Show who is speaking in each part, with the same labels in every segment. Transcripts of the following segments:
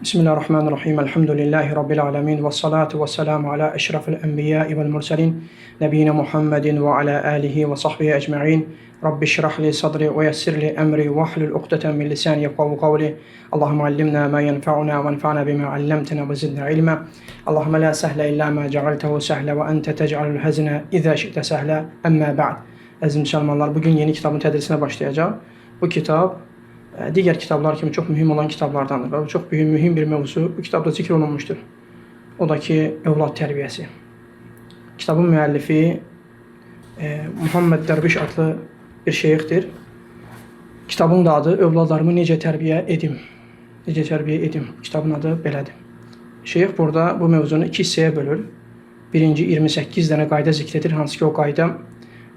Speaker 1: Bismillahirrahmanirrahim. Elhamdülillahi Rabbil alemin. Ve salatu ve selamu ala eşrafil enbiya'i vel mursalin. Nebiyina Muhammedin ve ala alihi ve sahbihi ecma'in. Rabbi şrah li sadri ve yessir li emri ve ahlul uqdeten min lisani yefkahu kavli. Allahümme allimna ma yenfa'una ve enfa'na bima allamtana ve zidna ilma. Allahümme la sehle illa ma cealtehu sehle ve ente tec'alul hazne iza şi'te sehle. Amma ba'd. Əziz müsəlmanlar, bugün yeni kitabın tədrisinə başlayacaq. Bu kitab digər kitablar kimi çox mühüm olan kitablardandır və çox mühüm bir mövzu bu kitabda zikr olunmuşdur. O da ki, övlad tərbiyəsi. Kitabın müəllifi Muhammed Dərviş adlı bir şeyxdir. Kitabın da adı Övladlarımı necə tərbiyə edim? Necə tərbiyə edim? Kitabın adı belədir. Şeyx burada bu mövzunu iki hissəyə bölür. Birinci 28 dənə qayda zikr edir, hansı ki o qayda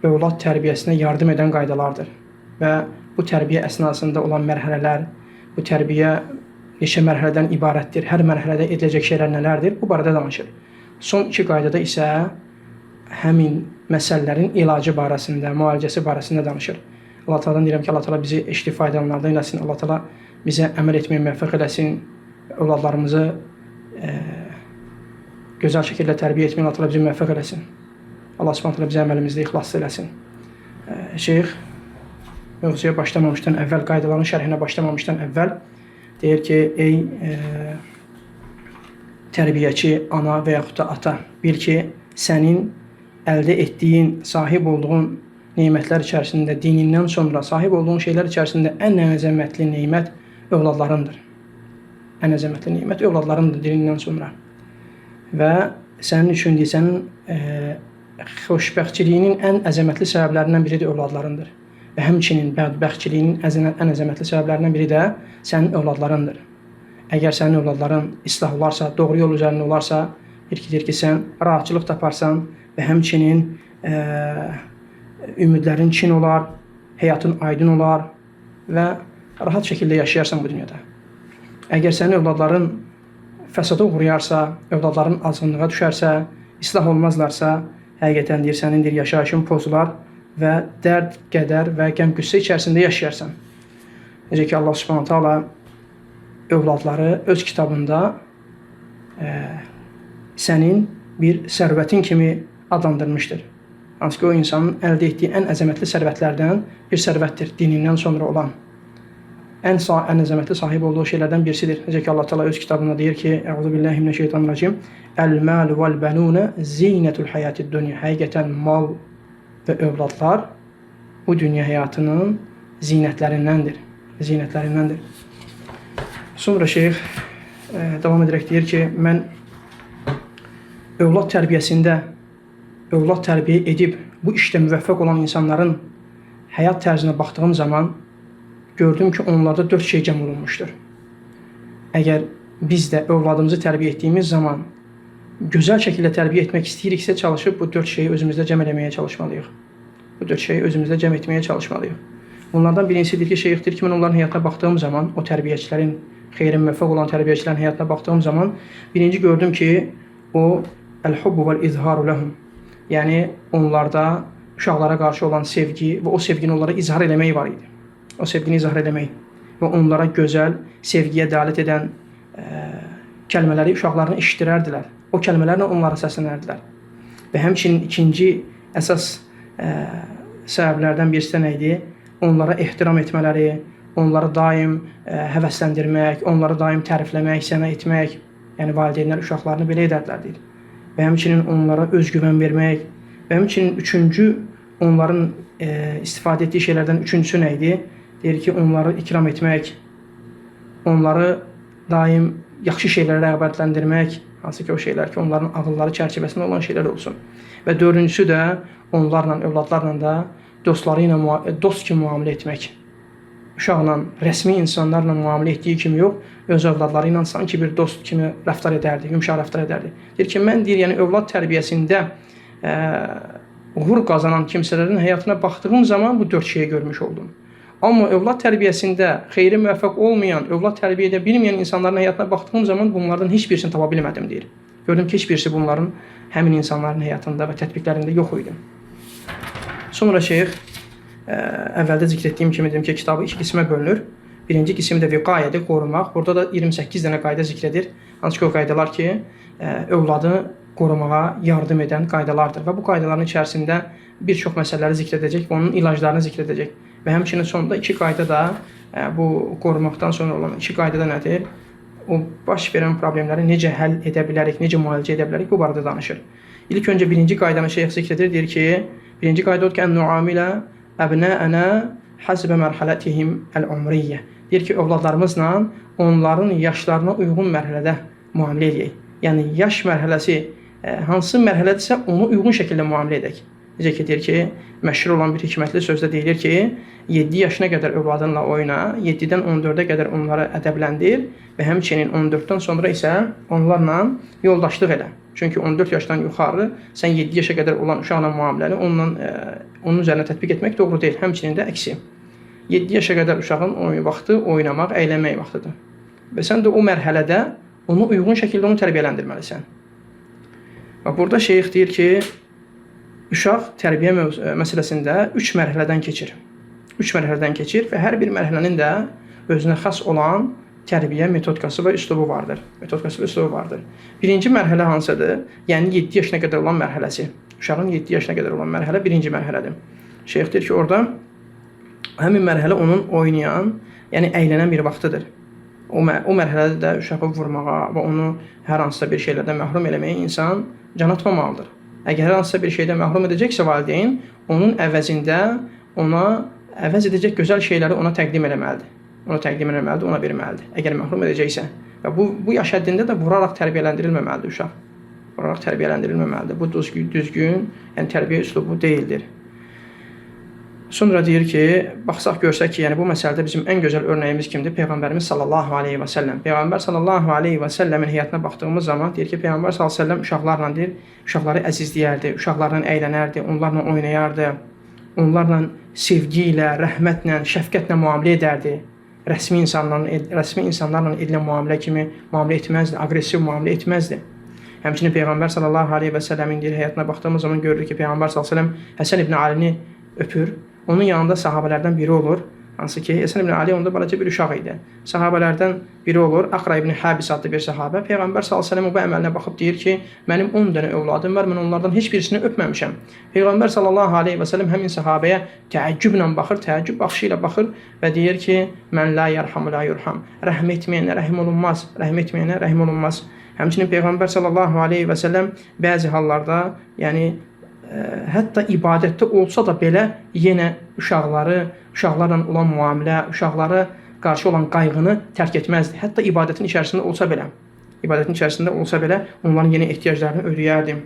Speaker 1: övlad tərbiyəsinə yardım edən qaydalardır. Və bu tərbiyə əsnasında olan mərhələlər, bu tərbiyə neçə mərhələdən ibarətdir, hər mərhələdə ediləcək şeylər nələrdir, bu barədə danışır. Son iki qaydada isə həmin məsələlərin ilacı barəsində, müalicəsi barəsində danışır. Allah Teala'dan deyirəm ki, Allah Teala bizi eşli faydalanlardan eləsin, Allah Teala bizə əməl etməyə müvəffəq eləsin, övladlarımızı gözəl şəkildə tərbiyə etməyə Allah Teala bizi müvəffəq eləsin. Allah Subhanahu taala bizi əməlimizdə ixlaslı eləsin. Şeyx mövzuya başlamamışdan əvvəl, qaydaların şərhinə başlamamışdan əvvəl deyir ki, ey tərbiyəçi ana və yaxud da ata, bil ki, sənin əldə etdiyin, sahib olduğun neymətlər içərisində, dinindən sonra sahib olduğun şeylər içərisində ən əzəmətli neymət övladlarındır. Ən əzəmətli neymət övladlarındır dinindən sonra. Və sənin üçün deyilsən, xoşbəxtçiliyinin ən əzəmətli səbəblərindən biri də övladlarındır. Və həmçinin bədbəxtçiliyinin ən əzəmətli səbəblərindən biri də sənin övladlarındır. Əgər sənin övladların islah olarsa, doğru yol üzərində olarsa, deyir ki, sən rahatçılıq taparsan və həmçinin ümidlərin çin olar, həyatın aydın olar və rahat şəkildə yaşayarsan bu dünyada. Əgər sənin övladların fəsada uğrayarsa, övladların azğınlığa düşərsə, islah olmazlarsa, həqiqətən deyir, sənin yaşayışın pozular və dərd, qədər və qəm-qüssə içərisində yaşayarsan. Necə ki, Allah Subhanahu taala övladları öz kitabında sənin bir sərvətin kimi adlandırmışdır. Hansı ki, o insanın əldə etdiyi ən əzəmətli sərvətlərdən bir sərvətdir, dinindən sonra olan. Ən əzəmətli sahib olduğu şeylərdən birisidir. Necə ki, Allah Teala öz kitabında deyir ki, Euzubillahimineşşeytanirracim, Əl-məlu vəl-bənunə zinətul həyatid dünya. Həqiqətən mal və övladlar bu dünya həyatının zinətlərindəndir. Sonra şeyx davam edərək deyir ki, mən övlad tərbiyəsində, övlad tərbiyə edib bu işdə müvəffəq olan insanların həyat tərzinə baxdığım zaman gördüm ki, onlarda 4 şey cəm olunmuşdur. Əgər biz də övladımızı tərbiyə etdiyimiz zaman gözəl şəkildə tərbiyə etmək istəyiriksə, çalışıb bu 4 şeyi özümüzdə cəm etməyə çalışmalıyıq. Bu 4 şeyi özümüzdə cəm etməyə çalışmalıyıq. Bunlardan birincisidir ki, şeyx deyir ki, mən onların həyatına baxdığım zaman, o tərbiyəçilərin, xeyrin müvəffəq olan tərbiyəçilərin həyatına baxdığım zaman, birinci gördüm ki, o əl-hubbu vəl-izharu ləhum. Yəni, onlarda uşaqlara qarşı olan sevgi və o sevgini onlara izhar eləmək var idi. O sevgini izhar eləmək və onlara gözəl, sevgiyə dəalət edən kəlmələri uşaqlarını eşitdirərdilər. O kəlmələrlə onlara səslənərdilər. Və həmçinin ikinci əsas səbəblərdən birisi də nə idi? Onlara ehtiram etmələri, onları daim həvəsləndirmək, onları daim tərifləmək, sənə etmək. Yəni, valideynlər uşaqlarını belə edərdilər, deyir. Və həmçinin onlara özgüvən vermək. Və həmçinin üçüncü, onların istifadə etdiyi şeylərdən üçüncüsü nə idi? Deyir ki, onları ikram etmək, onları daim yaxşı şeylərə rəğbətləndirmək, hansı ki, o şeylər ki, onların ağılları çərçivəsində olan şeylər olsun. Və dördüncüsü də onlarla, övladlarla da dostları ilə dost kimi müamilə etmək. Uşaqla, rəsmi insanlarla müamilə etdiyi kimi yox, öz övladları ilə sanki bir dost kimi rəftar edərdi, yumşaq rəftar edərdi. Deyir ki, mən deyir, yəni övlad tərbiyəsində uğur qazanan kimsələrin həyatına baxdığım zaman bu 4 şeyi görmüş oldum. Amma övlad tərbiyəsində xeyri müvəffəq olmayan, övlad tərbiyə edə bilməyən insanların həyatına baxdığım zaman bunlardan heç birisini tapa bilmədim, deyir. Gördüm ki, heç birisi bunların həmin insanların həyatında və tətbiqlərində yox idi. Sonra şeyx əvvəldə zikr etdiyim kimi dedim ki, kitabı iki qismə bölünür. Birinci qismi də viqayədir, qorumaq. Burada da 28 dənə qayda zikr edir. Hansı ki, o qaydalar ki, övladı qorumağa yardım edən qaydalardır. Və bu qaydaların içərisində bir çox məsələləri zikr edəcək və onun ilaclarını zikr edəcək. Və həmçinin sonunda 2 qayda da bu qorumaqdan sonra olan 2 qayda da nədir? O baş verən problemləri necə həll edə bilərik, necə müalicə edə bilərik, bu barədə danışır. İlk öncə birinci qaydanı şeyx zikr edir, deyir ki, birinci qayda odur ki, ən-nuamilə əbnəənə həsbə mərhələtihim əl-umriyyə. Deyir ki, övladlarımızla onların yaşlarına uyğun mərhələdə müamilə edək. Yəni, yaş mərhələsi hansı mərhələdirsə, onu uyğun şəkildə müamilə edək. Necə ki, deyir ki, məşhur olan bir hikmətli sözdə deyilir ki, 7 yaşına qədər övladınla oyna, 7-dən 14-ə qədər onları ədəbləndir və həmçinin 14-dən sonra isə onlarla yoldaşlıq elə. Çünki 14 yaşdan yuxarı sən 7 yaşa qədər olan uşaqla müamiləni onun üzərinə tətbiq etmək doğru deyil. Həmçinin də əksi. 7 yaşa qədər uşağın vaxtı oynamaq, əylənmək vaxtıdır. Və sən də o mərhələdə onu uyğun şəkildə onu tərbiyələndirməlisən. Və burada şeyx deyir ki, uşaq tərbiyə məsələsində 3 mərhələdən keçir. 3 mərhələdən keçir və hər bir mərhələnin də özünə xas olan tərbiyə metodikası və üslubu vardır. Birinci mərhələ hansıdır? Yəni 7 yaşına qədər olan mərhələsi. Uşağın 7 yaşına qədər olan mərhələ birinci mərhələdir. Şeyx deyir ki, orada həmin mərhələ onun oynayan, yəni əylənən bir vaxtıdır. O mərhələdə də uşağı vurmağa və onu hər hansısa bir şeylərdən məhrum eləməyə insan can atmamalıdır. Əgər hər hansısa bir şeydən məhrum edəcəksə valideyn, onun əvəzində ona əvəz edəcək gözəl şeyləri ona təqdim eləməlidir. Ona verməlidir. Əgər məhrum edəcəksə. Və bu yaş həddində də vuraraq tərbiyələndirilməməlidir uşaq. Bu düzgün, yəni tərbiyə üslubu deyildir. Sonra deyir ki, baxsaq görsək ki, yəni bu məsələdə bizim ən gözəl örnəyimiz kimdir? Peyğəmbərimiz sallallahu aleyhi və səlləm. Peyğəmbər sallallahu aleyhi və səlləmin həyatına baxdığımız zaman deyir ki, Peyğəmbər sallallahu aleyhi və səlləm uşaqlarla deyir, uşaqları əzizləyərdi, uşaqlarla əylənərdi, onlarla oynayardı, onlarla sevgi ilə, rəhmətlə, şəfqətlə müamilə edərdi. Rəsmi insanlarla edilən müamilə kimi müamilə etməzdi, aqressiv müamilə etməzdi. Həmçinin Peyğəmbər sallallahu aleyhi və səlləmin deyir, həyatına baxdığımız zaman görürük ki, Peyğəmbər sallallahu aleyhi və səlləm Həsən ibn Alini öpür. Onun yanında sahabələrdən biri olur. Hansı ki, Həsən ibn Ali onda balaca bir uşaq idi. Sahabələrdən biri olur. Aqra ibn Habis adlı bir sahabə. Peyğəmbər s.ə.v bu əməlinə baxıb deyir ki, mənim 10 dənə övladım var, mən onlardan heç birisini öpməmişəm. Peyğəmbər s.ə.v həmin sahabəyə təəccüblə baxır, təəccüb baxışı ilə baxır və deyir ki, mən la yərhamu la yurham. Rəhm etməyənə rəhm olunmaz. Həmçinin Peyğəmbər s.ə.v bəzi hallarda, yəni hətta ibadətdə olsa da belə yenə uşaqlarla olan müamilə, uşaqlara qarşı olan qayğını tərk etməzdi. Hətta ibadətin içərisində olsa belə onların yeni ehtiyaclarını ödəyərdi.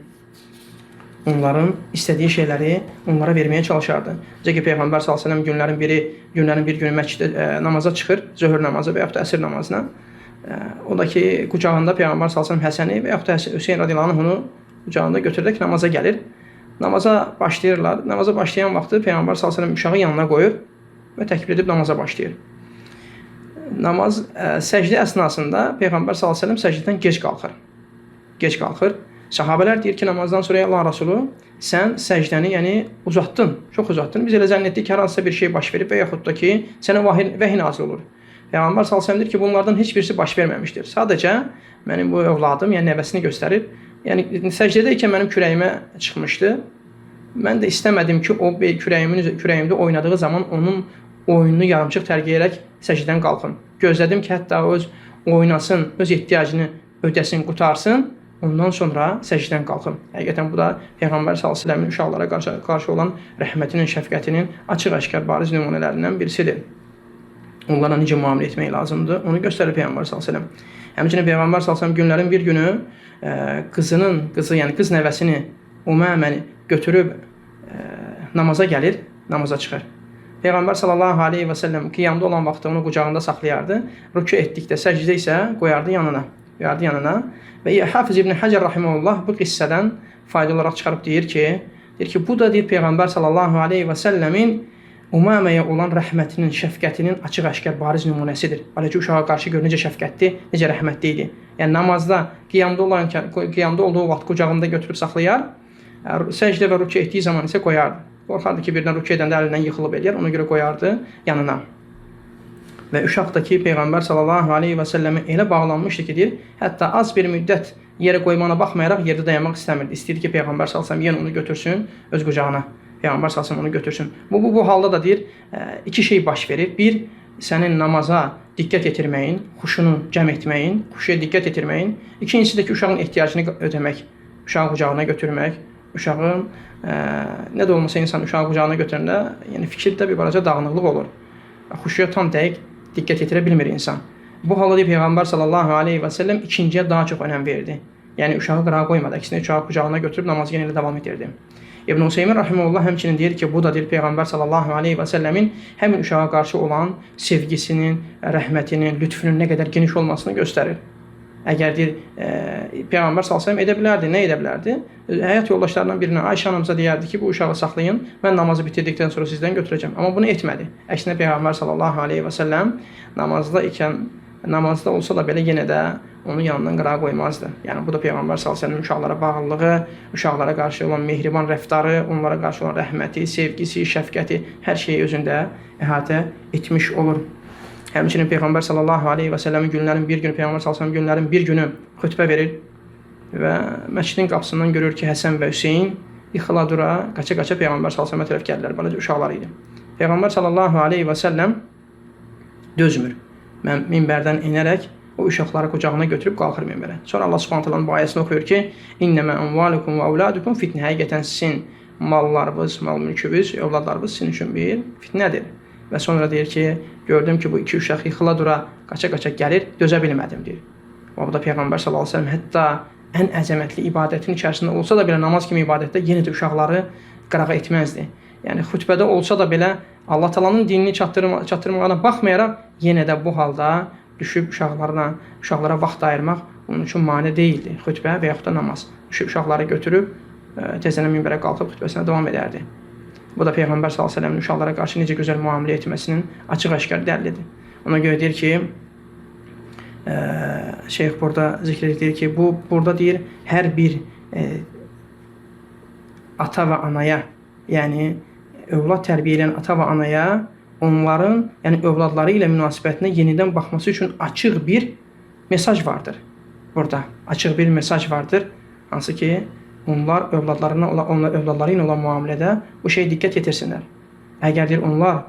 Speaker 1: Onların istədiyi şeyləri onlara verməyə çalışardı. Necə ki, Peyğəmbər s.ə.v günlərin bir günü məsciddə namaza çıxır, zöhr namazı və yaxud da əsr namazına. O da ki, qucağında Peyğəmbər s.ə.v Həsəni və yaxud da Hüseyin radiyallahu anhu qucağında götürərək namaza gəlir. Namaza başlayırlar. Namaza başlayan vaxtı Peyğəmbər s.ə.v uşağı yanına qoyur və təkbir edib namaza başlayır. Səcdə əsnasında Peyğəmbər s.ə.v səcdədən gec qalxır. Sahabələr deyir ki, namazdan sonra Allah Rasulü, sən səcdəni uzatdın, çox uzatdın. Biz elə zənn etdik ki, hər hansısa bir şey baş verib və yaxud da ki, sənə vəhi nazil olur. Peyğəmbər s.ə.v deyir ki, bunlardan heç birisi baş verməmişdir. Sadəcə, mənim bu övladım, yəni nəvəsini göstərir. Yəni, səcdədəykən mənim kürəyimə çıxmışdı. Mən də istəmədim ki, o kürəyimdə oynadığı zaman onun oyununu yarımçıq tərk edərək səcdədən qalxım. Gözlədim ki, hətta öz oynasın, öz ehtiyacını ödəsin, qutarsın, ondan sonra səcdədən qalxım. Həqiqətən bu da Peyğəmbər s.ə.v-in uşaqlara qarşı olan rəhmətinin, şəfqətinin açıq-aşkar bariz nümunələrindən birisidir. Onlarla necə müamilə etmək lazımdır, onu göstərir Peyğəmbər s.ə.v. Həmçinin Peyğəmbər s.ə.v günlərin bir günü qız nəvəsini, Umaməni götürüb namaza gəlir, namaza çıxır. Peyğəmbər s.ə.v qiyamda olan vaxtı onu qucağında saxlayardı. Rükü etdikdə, səcdə isə qoyardı yanına. Və Hafiz ibn Həcər rahimehullah bu qissədən fayda olaraq çıxarıb deyir ki, bu da deyir Peyğəmbər s.ə.v-in Umaməyə olan rəhmətinin, şəfqətinin açıq-aşkar bariz nümunəsidir. Beləcə uşağa qarşı gör necə şəfqətli, necə rəhmətli idi. Yəni namazda, qiyamda olduğu vaxt qucağında götürüb saxlayar, səcdə və rükü etdiyi zaman isə qoyardı. Qorxardı ki, birdən rükü edəndə əlindən yıxılıb eləyər, ona görə qoyardı yanına. Və uşaq da ki, Peyğəmbər sallallahu aleyhi və səlləmə elə bağlanmışdı ki, deyir, hətta az bir müddət yerə qoymağına baxmayaraq yerdə dayanmaq istəmirdi. İstəyirdi ki, Peyğəmbər sallallahu aleyhi və səlləm yenə onu götürsün öz qucağına. Peyğəmbər sallallahu aleyhi və səlləm onu götürsün. Bu halda da deyir, iki şey baş verir. Bir, sənin namaza diqqət yetirməyin, xuşunu cəm etməyin, xuşuya diqqət yetirməyin. İkincisi də ki, uşağın ehtiyacını ödəmək, uşağı qucağına götürmək, uşağın nə də olmasa insan uşağı qucağına götürəndə, yəni fikirdə bir balaca dağınıqlıq olur. Xuşuya tam dəqiq diqqət yetirə bilmir insan. Bu halda Peyğəmbər sallallahu aleyhi və səlləm ikinciyə daha çox önəm verdi. Yəni uşağı qırağa qoymadı, əksinə uşağı qucağına götürüb namazı yenə ilə davam edirdi. İbn Hüseymin rahimehullah həmçinin deyir ki, bu da deyir Peyğəmbər sallallahu aleyhi və səlləmin həmin uşağa qarşı olan sevgisinin, rəhmətinin, lütfünün nə qədər geniş olmasını göstərir. Əgər deyir, Peyğəmbər s.ə.v edə bilərdi, nə edə bilərdi? Həyat yoldaşlarından birinə, Ayşə anamıza deyərdi ki, bu uşağı saxlayın, mən namazı bitirdikdən sonra sizdən götürəcəm. Amma bunu etmədi. Əksinə Peyğəmbər s.ə.v namazda ikən, namazda olsa da belə yenə də onu yanından qırağa qoymazdı. Yəni, bu da Peyğəmbər s.ə.v uşaqlara bağlılığı, uşaqlara qarşı olan mehriban rəftarı, onlara qarşı olan rəhməti, sevgisi, şəfqəti, hər şeyi özündə əhatə etmiş olur. Həmçinin Peyğəmbər sallallahu aleyhi və səlləmin günlərin bir günü, Peyğəmbər sallallahu aleyhi və səlləmin günlərin bir günü xütbə verir və məscidin qapısından görür ki, Həsən və Hüseyin yıxıla dura, qaça-qaça Peyğəmbər sallallahu aleyhi və səlləmə tərəf gəlirlər, balaca uşaqlar idi. Peyğəmbər sallallahu aleyhi və səlləm dözmür. Minbərdən inərək o uşaqları qucağına götürüb qalxır minbərə. Sonra Allah Subhanahu taala'nın bu ayəsini oxuyur ki, İnnəmə əmvalukum və əvladukum fitnə. Həqiqətən sizin mallarınız, mal-mülkünüz, övladlarınız sizin üçün bir fitnədir. Və sonra deyir ki, gördüm ki, bu iki uşaq yıxıla dura, qaça-qaça gəlir, dözə bilmədim, deyir. Və bu da Peyğəmbər s.ə.v hətta ən əzəmətli ibadətin içərisində olsa da belə, namaz kimi ibadətdə yenə də uşaqları qırağa etməzdi. Yəni, xütbədə olsa da belə, Allah Taala'nın dinini çatdırmağına baxmayaraq, yenə də bu halda düşüb uşaqlara vaxt ayırmaq onun üçün mane deyildi. Xütbə və yaxud da namaz. Düşüb uşaqları götürüb, tezənə minbərə qalxıb xütbəsinə davam edərdi. Bu da Peyğəmbər s.ə.v-in uşaqlara qarşı necə gözəl müamilə etməsinin açıq-aşkar dəllidir. Ona görə deyir ki, şeyx burada zikr edir ki, burada deyir, hər bir ata və anaya, yəni övlad tərbiyə edən ata və anaya onların, yəni övladları ilə münasibətinə yenidən baxması üçün açıq bir mesaj vardır. Burada açıq bir mesaj vardır, hansı ki, onlar övladları ilə olan müamilədə bu şeyə diqqət yetirsinlər. Əgər deyir, onlar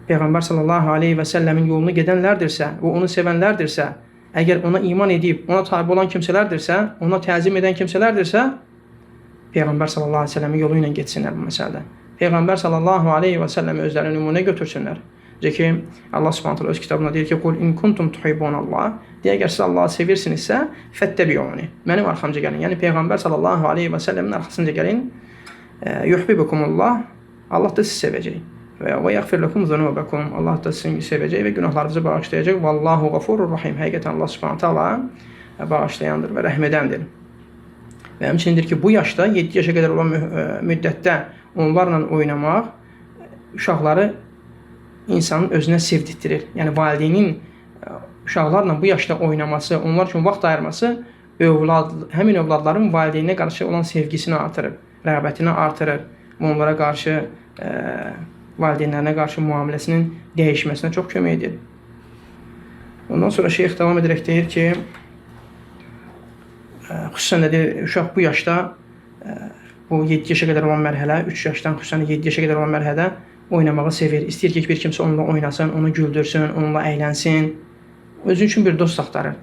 Speaker 1: Peyğəmbər sallallahu aleyhi və səlləmin yolunu gedənlərdirsə və onu sevənlərdirsə, əgər ona iman edib, ona tabi olan kimsələrdirsə, ona təzim edən kimsələrdirsə, Peyğəmbər sallallahu aleyhi və səlləmin yolu ilə getsinlər bu məsələdə. Peyğəmbər sallallahu aleyhi və səlləmi özlərini nümunə götürsünlər. Necə ki, Allah Subhanahu öz kitabında deyir ki, "Qul in kuntum tuhibbunallah." Deyə əgər siz Allahı sevirsinizsə, "Fəttəbi'uni." Mənim arxamca gəlin. Yəni Peyğəmbər sallallahu aleyhi və səlləmin arxasınca gəlin. "Yuhibbukumullah." Allah da sizi sevəcək. Və yaghfir lakum zunubakum. Allah da sizi sevəcək və günahlarınızı bağışlayacaq. Vallahu gafurur rahim. Həqiqətən Allah Subhanahu taala bağışlayandır və rəhm edəndir. Və həmçindir ki, bu yaşda 7 yaşa qədər olan müddətdə onlarla oynamaq uşaqları insanın özünə sevdirtdirir. Yəni valideynin uşaqlarla bu yaşda oynaması, onlar üçün vaxt ayırması həmin övladların valideynə qarşı olan sevgisini artırır, rəğbətini artırır. Onlara qarşı, valideynlərinə qarşı müamiləsinin dəyişməsinə çox kömək edir. Ondan sonra şeyx davam edərək deyir ki, xüsusən də deyir, uşaq bu yaşda, bu 7 yaşa qədər olan mərhələ, 3 yaşdan xüsusən 7 yaşa qədər olan mərhələdə oynamağı sevir. İstəyir ki, bir kimsə onunla oynasın, onu güldürsün, onunla əylənsin. Özü üçün bir dost axtarır.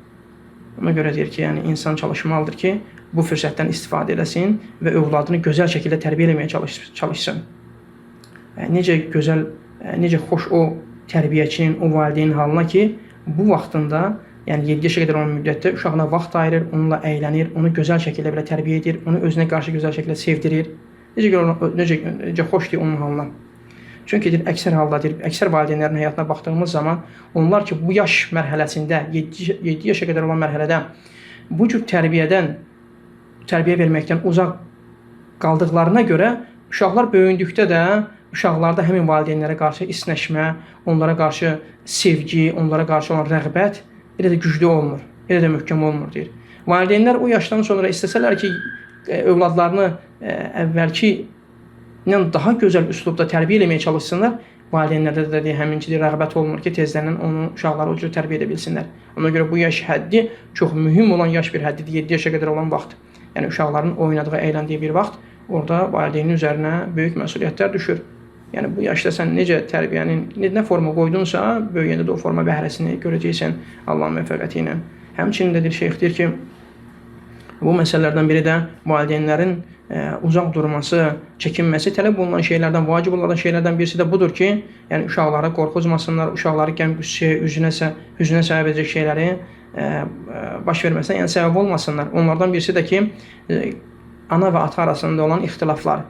Speaker 1: Ona görə deyir ki, yəni insan çalışmalıdır ki, bu fürsətdən istifadə eləsin və övladını gözəl şəkildə tərbiyə eləməyə çalışsın. Necə gözəl, necə xoş o tərbiyəçinin, o valideynin halına ki, bu vaxtında, yəni 7 yaşa qədər olan müddətdə uşağına vaxt ayırır, onunla əylənir, onu gözəl şəkildə belə tərbiyə edir, onu özünə qarşı gözəl şəkildə sevdirir. Necə xoşdur onun halına. Çünki deyir, əksər valideynlərin həyatına baxdığımız zaman onlar ki, bu yaş mərhələsində, 7 yaşa qədər olan mərhələdə bu cür tərbiyə verməkdən uzaq qaldıqlarına görə uşaqlar böyündükdə də uşaqlarda həmin valideynlərə qarşı isnəşmə, onlara qarşı sevgi, onlara qarşı olan rəğbət elə də güclü olmur, elə də möhkəm olmur deyir. Valideynlər o yaşdan sonra istəsələr ki, övladlarını əvvəlki daha gözəl üslubda tərbiyə eləməyə çalışsınlar, valideynlərdə də həminçilik rəğbət olunur ki, tezdən onu uşaqları o cür tərbiyə edə bilsinlər. Ona görə bu yaş həddi çox mühüm olan yaş bir həddidir. 7 yaşa qədər olan vaxt. Yəni uşaqların oynadığı, əyləndiyi bir vaxt, orada valideynin üzərinə böyük məsuliyyətlər düşür. Yəni bu yaşda sən necə tərbiyənin nə forma qoydunsa, böyüyəndə də o forma bəhrəsini görəcəksən Allahın müvəffəqiyyəti ilə. Həmçinin də şeyx deyir ki, bu məsələlərdən biri də valideynlərin uzaq durması, çəkinməsi tələb olunan şeylərdən, vacib olan şeylərdən birisi də budur ki, yəni uşaqları qorxuzmasınlar, uşaqları qəm-qüssəyə, hüznə səbəb edəcək şeyləri baş verməsinə, yəni səbəb olmasınlar. Onlardan birisi də ki, ana və ata arasında olan ixtilaflar.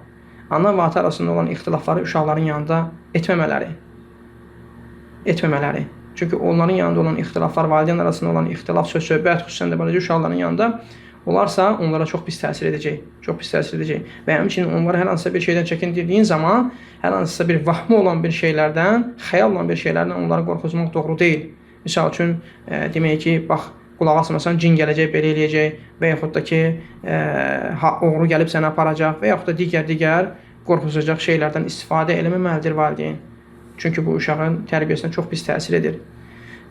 Speaker 1: Ana və ata arasında olan ixtilafları uşaqların yanında etməmələri. Çünki onların yanında olan ixtilaflar, valideyn arasında olan ixtilaf, söz-söhbət, xüsusən də beləcə uşaqların yanında olarsa, onlara çox pis təsir edəcək. Və həmçinin onlara hər hansısa bir şeydən çəkindirdiyin zaman, hər hansısa bir vahmi olan bir şeylərdən, xəyal olan bir şeylərdən onları qorxuzmaq doğru deyil. Misal üçün, demək ki, bax, qulaq asmasan, cin gələcək, belə eləyəcək və yaxud da ki, oğru gəlib səni aparacaq və yaxud da digər qorxuzacaq şeylərdən istifadə eləməməlidir valideyn. Çünki bu uşağın tərbiyəsinə çox pis təsir edir.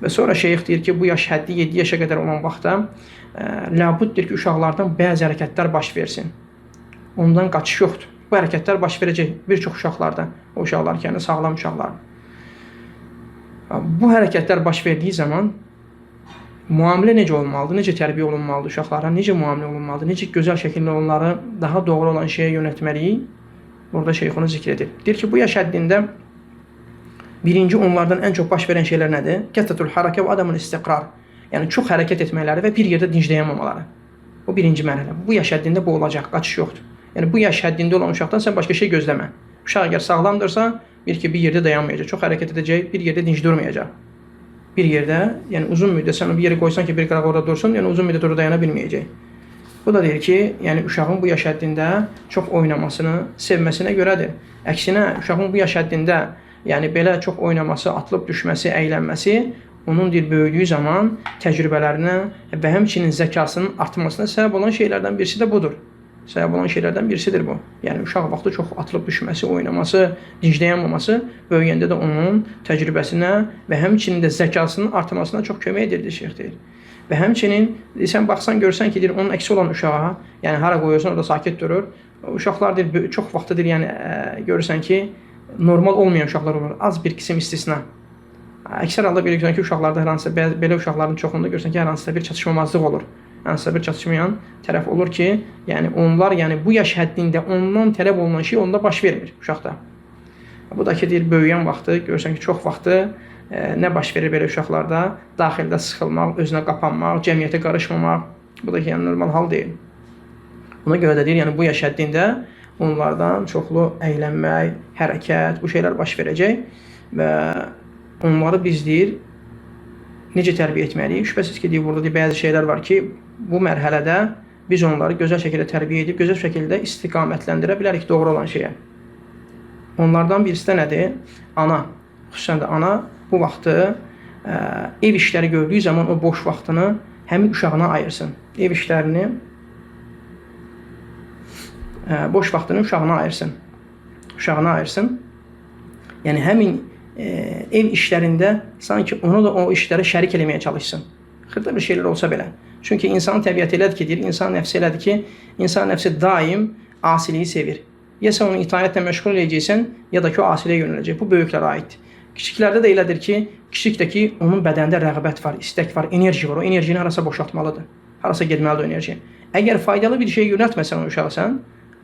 Speaker 1: Və sonra şeyx deyir ki, bu yaş həddi 7 yaşa qədər olan vaxtda ləbuddir ki, uşaqlardan bəzi hərəkətlər baş versin. Ondan qaçış yoxdur. Bu hərəkətlər baş verəcək bir çox uşaqlarda. O uşaqlar ki, yəni sağlam uşaqlar. Bu hərəkətlər baş verdiyi zaman müamilə necə olmalıdır, necə tərbiyə olunmalıdır uşaqlara, necə müamilə olunmalıdır, necə gözəl şəkildə onları daha doğru olan şeyə yönəltməliyik. Orada şeyx onu zikr edir. Deyir ki, bu yaş həddində birinci onlardan ən çox baş verən şeylər nədir? Kəsrətul harakə və adamul istiqrar. Yəni çox hərəkət etmələri və bir yerdə dincləyəməmələri. Bu birinci mərhələ. Bu yaş həddində bu olacaq, qaçış yoxdur. Yəni bu yaş həddində olan uşaqdan sən başqa şey gözləmə. Uşaq əgər sağlamdırsa, bir yerdə dayanmayacaq, çox hərəkət edəcək, bir yerdə dinc durmayacaq. Bir yerdə, yəni uzun müddət sən bir yerə qoysan ki, bir qıraq orada dursun, yəni uzun müddət orada dayana bilməyəcək. Bu da deyir ki, yəni uşağın bu yaş həddində çox oynamasını sevməsinə görədir. Əksinə, uşağın bu yaş həddində yəni belə çox oynaması, atılıb düşməsi, əylənməsi onun böyüdüyü zaman təcrübələrinə və həmçinin zəkasının artmasına səbəb olan şeylərdən birisi də budur. Səbəb olan şeylərdən birisidir bu. Yəni uşaq vaxtı çox atılıb düşməsi, oynaması, dincləyənməması böyüyəndə də onun təcrübəsinə və həmçinin də zəkasının artmasına çox kömək edir, şeyx deyir. Və həmçinin sən baxsan görsən ki, onun əksi olan uşağa, yəni hara qoyursan orada sakit durur. Uşaqlar çox vaxtıdır, yəni görürsən ki, normal olmayan uşaqlar olur. Az bir qisim istisna. Əksər halda belə görürsən ki, uşaqlarda hər hansısa belə uşaqların çoxunda görürsən ki, hər hansısa bir çatışmamazlıq olur. Hər hansısa bir çatışmayan tərəf olur ki, yəni onlar bu yaş həddində ondan tələb olunan şey onda baş vermir uşaqda. Bu da ki, deyir, böyüyən vaxtı görürsən ki, çox vaxtı nə baş verir belə uşaqlarda? Daxildə sıxılmaq, özünə qapanmaq, cəmiyyətə qarışmamaq. Bu da ki, yəni normal hal deyil. Ona görə də deyir, yəni bu yaş həddində onlardan çoxlu əylənmək, hərəkət, bu şeylər baş verəcək və onları biz deyir, necə tərbiyə etməliyik? Şübhəsiz ki, deyir, burada deyir, bəzi şeylər var ki, bu mərhələdə biz onları gözəl şəkildə tərbiyə edib, gözəl şəkildə istiqamətləndirə bilərik doğru olan şeyə. Onlardan birisi də nədir? Ana, xüsusən də ana bu vaxtı ev işləri gördüyü zaman o boş vaxtını həmin uşağına ayırsın. Ev işlərini, boş vaxtını uşağına ayırsın. Yəni həmin ev işlərində sanki onu da o işlərə şərik eləməyə çalışsın. Xırda bir şeylər olsa belə. Çünki insanın təbiəti elədir ki, deyir, insan nəfsi elədir ki, insan nəfsi daim asiliyi sevir. Ya sən onu itaətlə məşğul edəcəksən, ya da ki, o asiliyə yönələcək. Bu böyüklərə aiddir. Kiçiklərdə də elədir ki, kiçikdəki onun bədəndə rəğbət var, istək var, enerji var. O enerjini harasa boşaltmalıdır. Harasa getməlidir o enerji. Əgər faydalı bir şey yönəltməsən o uşaqsan,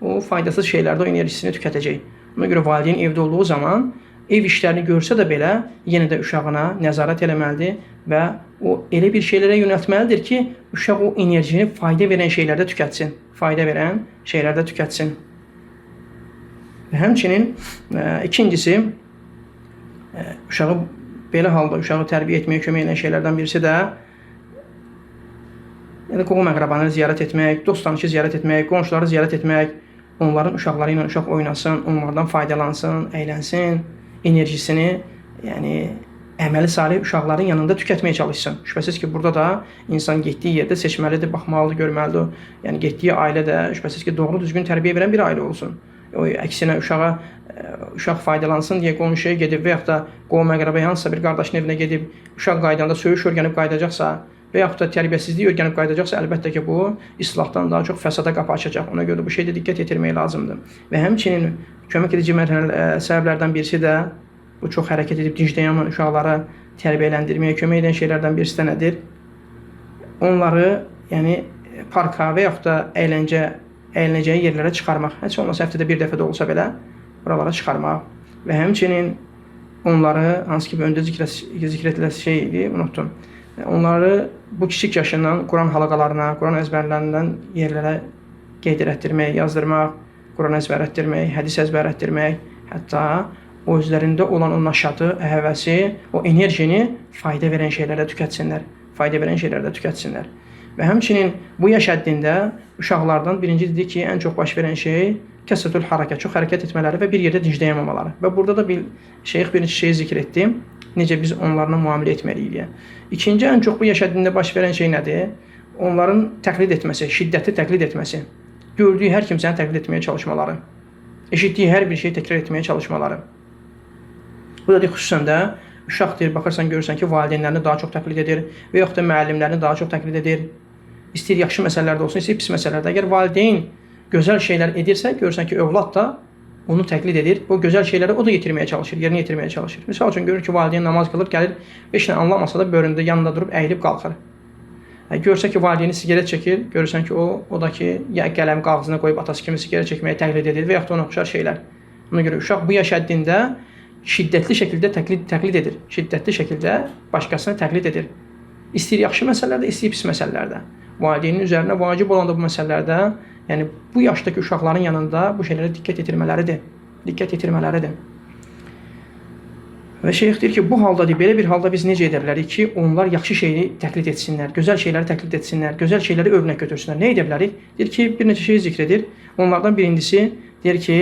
Speaker 1: o faydasız şeylərdə o enerjisini tükətəcək. Ona görə valideyn evdə olduğu zaman ev işlərini görsə də belə yenə də uşağına nəzarət eləməlidir və o elə bir şeylərə yönəltməlidir ki, uşaq o enerjini fayda verən şeylərdə tükətsin. Və həmçinin ikincisi, uşağı belə halda uşağı tərbiyə etməyə kömək edən şeylərdən birisi də yəni qohum əqrabanları ziyarət etmək, dost tanışı ziyarət etmək, qonşuları ziyarət etmək, onların uşaqları ilə uşaq oynasın, onlardan faydalansın, əylənsin, enerjisini, yəni əməli salih uşaqların yanında tükətməyə çalışsın. Şübhəsiz ki, burada da insan getdiyi yerdə seçməlidir, baxmalıdır, görməlidir. Yəni getdiyi ailə də şübhəsiz ki, doğru düzgün tərbiyə verən bir ailə olsun. əksinə uşaq faydalansın deyə qonşuya gedib və yaxud da qovum-əqrəbaya hansısa bir qardaşın evinə gedib uşaq qaydanda söyüş öyrənib qayıdacaqsa və yaxud da tərbiyəsizlik öyrənib qayıdacaqsa, əlbəttə ki, bu islahdan daha çox fəsada qapı açacaq. Ona görə də bu şeydə diqqət yetirmək lazımdır. Və həmçinin kömək edici səbəblərdən birisi də bu çox hərəkət edib dincləyən uşaqları tərbiyələndirməyə kömək edən şeylərdən birisi də nədir? Onları, yəni parka və yaxud da əylənəcəyi yerlərə çıxarmaq. Heç olmasa həftədə bir dəfə də olsa belə buralara çıxarmaq və həmçinin onları, hansı ki, öndə zikr ediləsi şey idi, unutdum. Onları bu kiçik yaşından Quran halaqalarına, Quran əzbərlərindən yerlərə qeyd etdirmək, yazdırmaq, Quran əzbərlətdirmək, hədis əzbərlətdirmək, hətta o özlərində olan o naşatı, həvəsi, o enerjini fayda verən şeylərdə tükətsinlər. Və həmçinin bu yaş həddində uşaqlardan birinci dedik ki, ən çox baş verən şey kəsrətül hərəkət, çox hərəkət etmələri və bir yerdə dincləyəməmələri. Və burada da şeyx bir neçə şeyi zikr etdi, necə biz onlarla müamilə etməliyik. İkinci, ən çox bu yaş həddində baş verən şey nədir? Onların təqlid etməsi, şiddətli təqlid etməsi, gördüyü hər kimsəni təqlid etməyə çalışmaları, eşitdiyi hər bir şeyi təkrar etməyə çalışmaları. Bu da xüsusən də uşaq deyir, baxırsan, görürsən ki, valideynlərini daha çox təqlid edir və yaxud da müəllimlərini daha çox təqlid edir. İstəyir yaxşı məsələlərdə olsun, istəyir pis məsələlərdə. Əgər valideyn gözəl şeylər edirsə, görürsən ki, övlad da onu təqlid edir. O gözəl şeyləri o da yetirməyə çalışır, yerinə yetirməyə çalışır. Misal üçün görür ki, valideyn namaz qılır, gəlir, heç nə anlamasa da bölündə yanında durub əyilib qalxır. Görsə ki, valideyni sigaret çəkir, görürsən ki, o da ki, ya qələm qağzına qoyub atası kimi sigaret çəkməyə təqlid edir və yaxud da ona oxşar şeylər. Ona görə uşaq bu yaş həddində şiddətli şəkildə təqlid edir. Şiddətli şəkildə başqasını təqlid edir. İstəyir yaxşı məsələlərdə, istəyir pis məsələlərdə. Valideynin üzərinə vacib olan da bu məsələlərdə, yəni bu yaşdakı uşaqların yanında bu şeylərə diqqət yetirmələridir. Və şeyx deyir ki, bu halda belə bir halda biz necə edə bilərik ki, onlar yaxşı şeyi təqlid etsinlər, gözəl şeyləri təqlid etsinlər, gözəl şeyləri örnək götürsünlər. Nə edə bilərik? Deyir ki, bir neçə şey zikr edir. Onlardan birincisi deyir ki,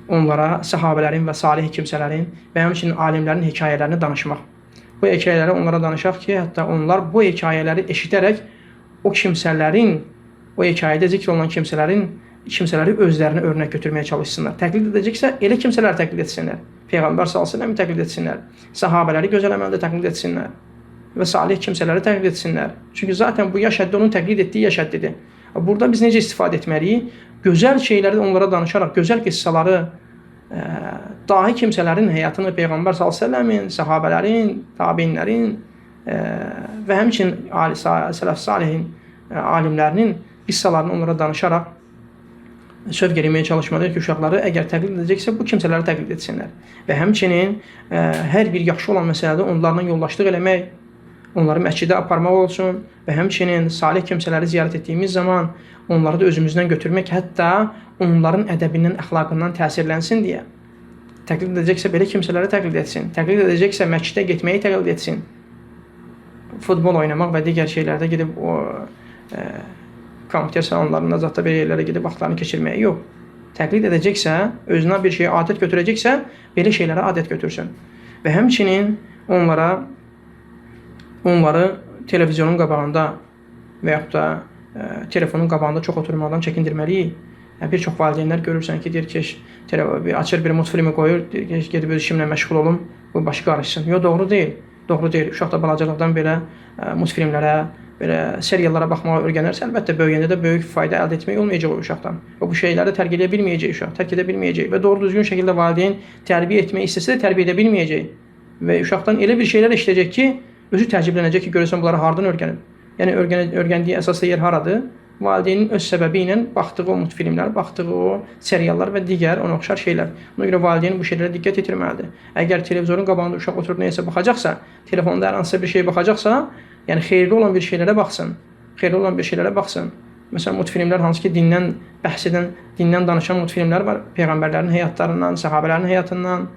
Speaker 1: onlara səhabələrin və salih kimsələrin və həmçinin alimlərin hekayələrini danışmaq. Bu hekayələri onlara danışaq ki, hətta onlar bu hekayələri eşidərək o kimsələrin, o hekayədə zikr olunan kimsələri özlərini örnək götürməyə çalışsınlar. Təqlid edəcəksə, elə kimsələri təqlid etsinlər. Peyğəmbər s.ə.v-i təqlid etsinlər. Səhabələri gözəl əməldə təqlid etsinlər. Və salih kimsələri təqlid etsinlər. Çünki zaten bu yaş həddi onun təqlid etdiyi yaş həddidir. Burada biz necə istifadə etməliyik? Gözəl şeyləri onlara danışaraq, gözəl qıssaları, dahi kimsələrin həyatını Peyğəmbər s.ə.v-in, səhabələrin, tabinlərin və həmçinin sələf salihin alimlərinin qıssalarını onlara danışaraq sövq eləməyə çalışmalıdır ki, uşaqları əgər təqlid edəcəksə, bu kimsələri təqlid etsinlər. Və həmçinin hər bir yaxşı olan məsələdə onlarla yoldaşlıq eləmək, onları məscidə aparmaq olsun və həmçinin salih kimsələri ziyarət etdiyimiz zaman onları da özümüzdən götürmək, hətta onların ədəbindən, əxlaqından təsirlənsin deyə. Təqlid edəcəksə, belə kimsələri təqlid etsin. Təqlid edəcəksə, məscidə getməyi təqlid etsin. Futbol oynamaq və digər şeylərdə gedib kompüter salonlarında, zətdə bir yerlərə gedib vaxtlarını keçirməyi yox. Təqlid edəcəksə, özünə bir şeyə adət götürəcəksə, belə şeylərə adət götürsün. Və həmçinin onları televizyonun qabağında və yaxud da telefonun qabağında çox oturmaqdan çəkindirməliyik. Bir çox valideynlər görürsən ki, deyir ki, açır bir multfilmi qoyur, deyir ki, gedib öz işimlə məşğul olum, bu başı qarışsın. Yox, doğru deyil. Doğru deyil. Uşaq da balacalıqdan belə multfilmlərə, belə seriallara baxmağa öyrənərsə, əlbəttə böyüyəndə də böyük fayda əldə etmək olmayacaq o uşaqdan. Və bu şeyləri tərk edə bilməyəcək uşaq, tərk edə bilməyəcək və doğru düzgün şəkildə valideyn tərbiyə etmək istəsə də tərbiyə edə bilməyəcək. Və uşaqdan elə bir şeylər eşidəcək ki, özü təəccüblənəcək ki, görürsən bunları hardan öyrənib. Yəni öyrəndiyi əsaslı yer haradır? Valideynin öz səbəbi ilə baxdığı o multfilmlər, baxdığı o seriallar və digər ona oxşar şeylər. Ona görə valideyn bu şeylərə diqqət yetirməlidir. Əgər televizorun qabağında uşaq oturub nəyəsə baxacaqsa, telefonda hər hansısa bir şey baxacaqsa, yəni xeyirli olan bir şeylərə baxsın. Xeyirli olan bir şeylərə baxsın. Məsələn, multfilmlər hansı ki, dindən bəhs edən, dindən danışan multfilmlər var. Peyğəmbərlərin həyatlarından, səhabələrin həyatından.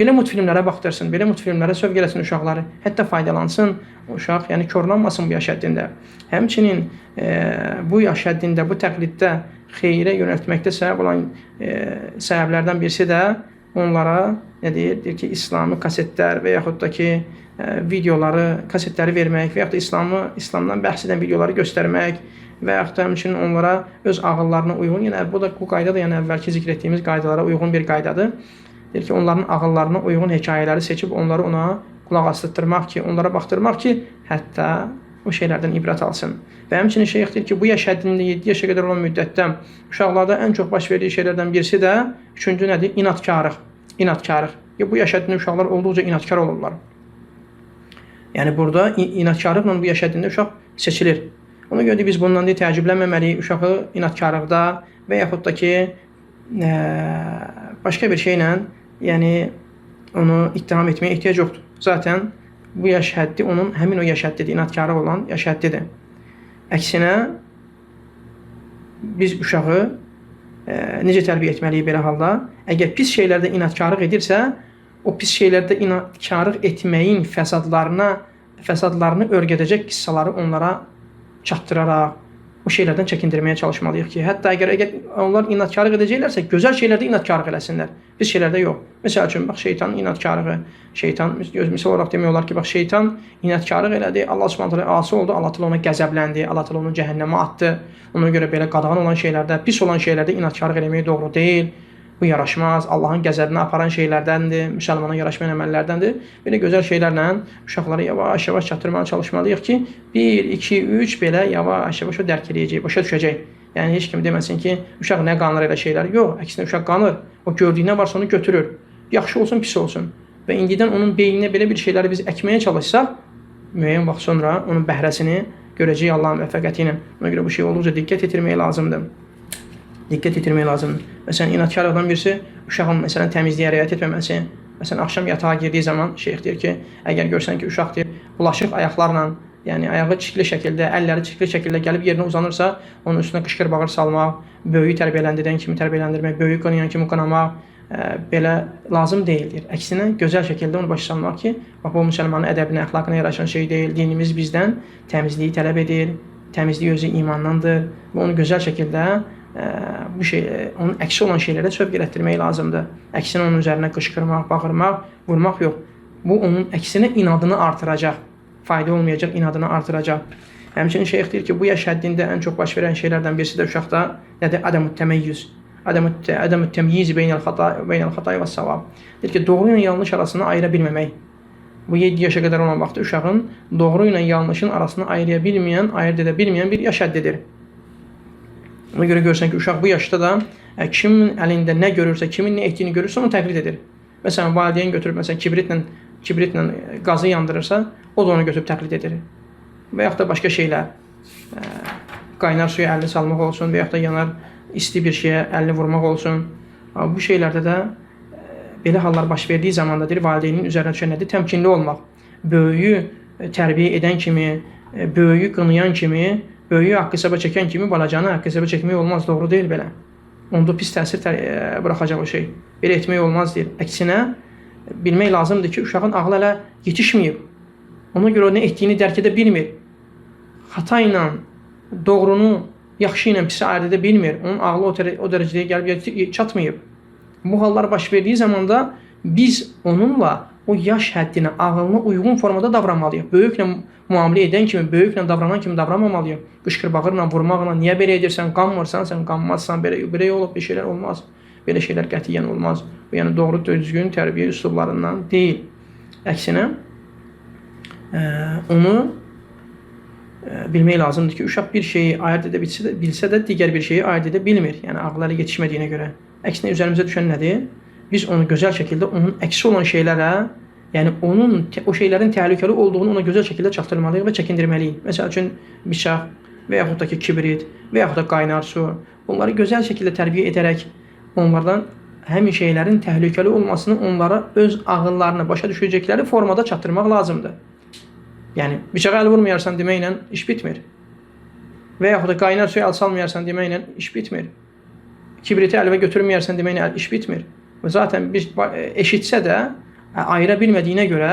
Speaker 1: Belə multfilmlərə baxdırsın, belə multfilmlərə sövq eləsin uşaqları. Hətta faydalansın uşaq, yəni korlanmasın bu yaş həddində. Həmçinin bu yaş həddində, bu təqliddə xeyrə yönəltməkdə səbəb olan səbəblərdən birisi də onlara nə deyir? Deyir ki, İslami kasetlər və yaxud da ki, videoları, kasetləri vermək və yaxud da İslamdan bəhs edən videoları göstərmək və yaxud da həmçinin onlara öz ağıllarına uyğun, yəni bu qayda da yəni əvvəlki zikr etdiyimiz qaydalara uyğun bir qaydadır. Deyir ki, onların ağıllarına uyğun hekayələri seçib onları ona qulaq asdırtdırmaq ki, onlara baxdırmaq ki, hətta o şeylərdən ibrət alsın. Və həmçinin şeyx deyir ki, bu yaş həddində 7 yaşa qədər olan müddətdə uşaqlarda ən çox baş verdiyi şeylərdən birisi də üçüncü nədir? İnadkarlıq. İnadkarlıq. Bu yaş həddində uşaqlar olduqca inadkar olurlar. Yəni burada inadkarlıqla bu yaş həddində uşaq seçilir. Ona görə də biz bundan təəccüblənməməliyik. Uşağı inadkarlıqda və yaxud da ki, başqa bir şeylə yəni onu ittiham etməyə ehtiyac yoxdur. Zaten bu yaş həddi onun həmin o yaş həddidir, inadkarlıq olan yaş həddidir. Əksinə biz uşağı necə tərbiyə etməliyik belə halda? Əgər pis şeylərdə inadkarlıq edirsə, o pis şeylərdə inadkarlıq etməyin fəsadlarını örgədəcək qıssaları onlara çatdıraraq o şeylərdən çəkindirməyə çalışmalıyıq ki, hətta əgər onlar inadkarlıq edəcəklərsə, gözəl şeylərdə inadkarlıq eləsinlər, pis şeylərdə yox. Məsəl üçün, bax, şeytanın inadkarlığı, misal olaraq demək olar ki, bax, şeytan inadkarlıq elədi, Allah Subhanahu asi oldu, Allah təala ona qəzəbləndi, Allah təala onu cəhənnəmə atdı. Ona görə belə qadağan olan şeylərdə, pis olan şeylərdə inadkarlıq eləmək doğru deyil. Bu yaraşmaz, Allahın qəzəbinə aparan şeylərdəndir, müsəlmana yaraşmayan əməllərdəndir. Belə gözəl şeylərlə uşaqları yavaş-yavaş çatdırmağa çalışmalıyıq ki, 1, 2, 3 belə yavaş-yavaş o dərk edəcək, başa düşəcək. Yəni, heç kim deməsin ki, uşaq nə qanır elə şeylər? Yox, əksinə uşaq qanır. O gördüyünə varsa onu götürür. Yaxşı olsun, pis olsun. Və indidən onun beyninə belə bir şeyləri biz əkməyə çalışsaq, müəyyən vaxt sonra onun bəhrəsini görəcək Allahın müvəffəqiyyəti ilə. Ona görə bu şey olduqca diqqət yetirmək lazımdır. Diqqət yetirmək lazımdır. Məsələn, inadkarlıqdan birisi uşağın məsələn təmizliyə riayət etməməsi. Məsələn, axşam yatağa girdiyi zaman şeyx deyir ki, əgər görsən ki, uşaq deyir, bulaşıq ayaqlarla, yəni ayağı çirkli şəkildə, əlləri çirkli şəkildə gəlib yerinə uzanırsa, onun üstünə qışqır bağır salmaq, böyüyü tərbiyələndirən kimi tərbiyələndirmək, böyüyü qınayan kimi qınamaq belə lazım deyildir. Əksinə, gözəl şəkildə onu başa salmaq ki, bax, bu müsəlmanın ədəbinə, əxlaqına yaraşan şey deyil. Dinimiz bizdən təmizliyi tələb edir, təmizlik özü imandandır və onu gözəl şəkildə bu şey, onun əksi olan şeylərə sövq elətdirmək lazımdır. Əksinə onun üzərinə qışqırmaq, bağırmaq, vurmaq yox. Bu onun əksinə inadını artıracaq. Fayda olmayacaq, inadını artıracaq. Həmçinin şeyx deyir ki, bu yaş həddində ən çox baş verən şeylərdən birisi də uşaqda nədir? Ədəmut təməyyüz. Ədəmut təmyiz beynəl xatay və savab. Deyir ki, doğru ilə yanlış arasını ayıra bilməmək. Bu 7 yaşa qədər olan vaxtda uşağın doğru ilə yanlışın arasını ayıra bilməyən, ayırt edə bilməyən bir yaş həddidir. Ona görə görürsən ki, uşaq bu yaşda da kimin əlində nə görürsə, kimin nə etdiyini görürsə, onu təqlid edir. Məsələn, valideyn götürüb kibritlə qazı yandırırsa, o da onu götürüb təqlid edir. Və yaxud da başqa şeylər, qaynar suya əlini salmaq olsun, və yaxud da yanar isti bir şeyə əlini vurmaq olsun. Bu şeylərdə də belə hallar baş verdiyi zamanda deyir, valideynin üzərinə düşən nədir? Təmkinli olmaq. Böyüyü tərbiyə edən kimi, böyüyü qınayan kimi, böyüyü haqq hesaba çəkən kimi balacanı haqq hesaba çəkmək olmaz, doğru deyil belə. Onda pis təsir buraxacaq o şey. Belə etmək olmaz deyir. Əksinə, bilmək lazımdır ki, uşağın ağlı hələ yetişməyib. Ona görə o nə etdiyini dərk edə bilmir. Xata ilə, doğrunu, yaxşı ilə pisi ayırt edə bilmir. Onun ağlı o dərəcəyə gəlib çatmayıb. Bu hallar baş verdiyi zamanda biz onunla o yaş həddinə, ağılına uyğun formada davranmalıyıq. Böyüklə müamilə edən kimi, böyüklə davranan kimi davranmamalıyıq. Qışqır-bağırla, vurmaqla, niyə belə edirsən, qanmırsan, sən qanmazsan, belə olub bir şeylər olmaz. Belə şeylər qətiyyən olmaz. Bu, yəni doğru düzgün tərbiyə üslublarından deyil. Əksinə, onu bilmək lazımdır ki, uşaq bir şeyi ayırt edə bilsə də digər bir şeyi ayırt edə bilmir. Yəni ağlı hələ yetişmədiyinə görə. Əksinə, üzərimizə düşən nədir? Biz onu gözəl şəkildə onun əksi olan şeylərə, yəni onun o şeylərin təhlükəli olduğunu ona gözəl şəkildə çatdırmalıyıq və çəkindirməliyik. Məsəl üçün, bıçaq və yaxud da ki, kibrit və yaxud da qaynar su. Bunları gözəl şəkildə tərbiyə edərək onlardan həmin şeylərin təhlükəli olmasını onlara öz ağıllarını başa düşəcəkləri formada çatdırmaq lazımdır. Yəni, bıçağa əl vurmayarsan deməklə iş bitmir. Və yaxud da qaynar suya əl salmayarsan deməklə iş bitmir. Kibriti ələ götürməyərsən deməklə iş bitmir. Və zaten biz eşitsə də ayıra bilmədiyinə görə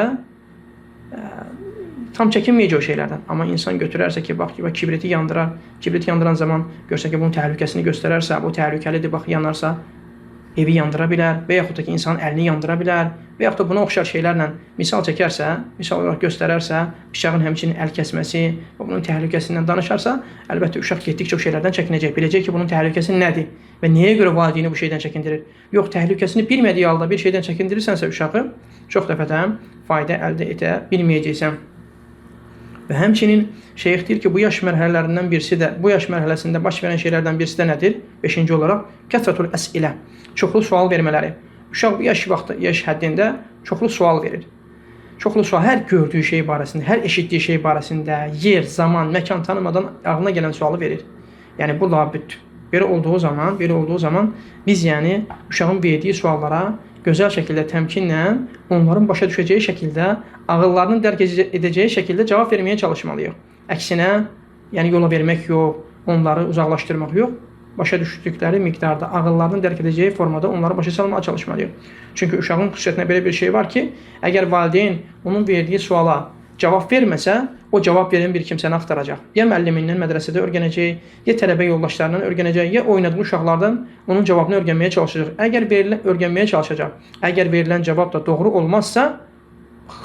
Speaker 1: tam çəkinməyəcək o şeylərdən. Amma insan götürərsə ki, bax, kibriti yandırar, kibriti yandıran zaman görsə ki, bunun təhlükəsini göstərərsə, bu təhlükəlidir, bax, yanarsa, evi yandıra bilər və yaxud da ki, insanın əlini yandıra bilər və yaxud da buna oxşar şeylərlə misal çəkərsə, misal olaraq göstərərsə, bıçağın həmçinin əl kəsməsi və bunun təhlükəsindən danışarsa, əlbəttə uşaq getdikcə o şeylərdən çəkinəcək. Biləcək ki, bunun təhlükəsi nədir və nəyə görə valideyni bu şeydən çəkindirir. Yox, təhlükəsini bilmədiyi halda bir şeydən çəkindirirsənsə uşağı, çox dəfədən fayda əldə edə bilməyəcəksən. Və həmçinin şeyx deyir ki, bu yaş mərhələlərindən birisi də, bu yaş mərhələsində baş verən şeylərdən birisi də nədir? 5-ci olaraq kəsrətul əs'ilə, çoxlu sual vermələri. Uşaq bu yaş həddində çoxlu sual verir. Çoxlu sual hər gördüyü şey barəsində, hər eşitdiyi şey barəsində, yer, zaman, məkan tanımadan ağlına gələn sualı verir. Yəni bu labüd. Belə olduğu zaman biz yəni uşağın verdiyi suallara gözəl şəkildə, təmkinlə, onların başa düşəcəyi şəkildə, ağıllarının dərk edəcəyi şəkildə cavab verməyə çalışmalıyıq. Əksinə, yəni yola vermək yox, onları uzaqlaşdırmaq yox, başa düşdükləri miqdarda, ağıllarının dərk edəcəyi formada onları başa salmağa çalışmalıyıq. Çünki uşağın xüsusiyyətində belə bir şey var ki, əgər valideyn onun verdiyi suala cavab verməsə, o cavab verən bir kimsəni axtaracaq. Ya müəllimindən mədrəsədə öyrənəcək, ya tələbə yoldaşlarından öyrənəcək, ya oynadığı uşaqlardan onun cavabını öyrənməyə çalışacaq. Əgər verilən cavab da doğru olmazsa,